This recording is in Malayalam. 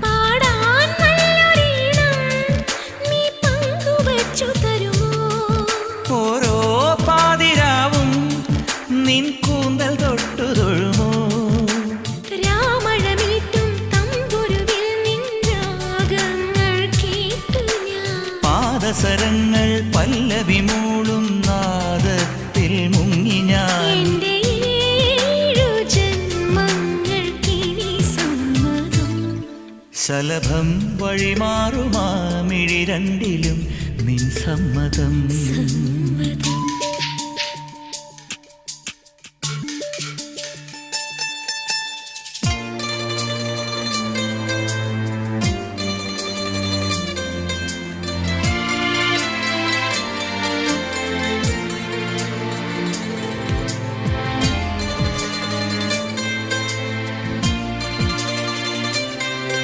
പാടാൻ നല്ലൊരീണം നീ പങ്കുവച്ചു തരുമോ? ഓരോ പാതിരാവും നിൻ കൂന്തൽ തൊട്ടു തൊഴുമോ? രാമഴമീട്ടും തമ്പുരുവിൽ നിൻ രാഗങ്ങൾ കേട്ടു ഞാൻ. പാദസരങ്ങൾ പല്ലവി മൂളും നാദത്തിൽ മുങ്ങി ഞാൻ. എന്റെ ഏഴു ജന്മങ്ങൾക്കിനി സമ്മതം. ശലഭം വഴിമാറുമാ മിഴി രണ്ടിലും നിൻ സമ്മതം.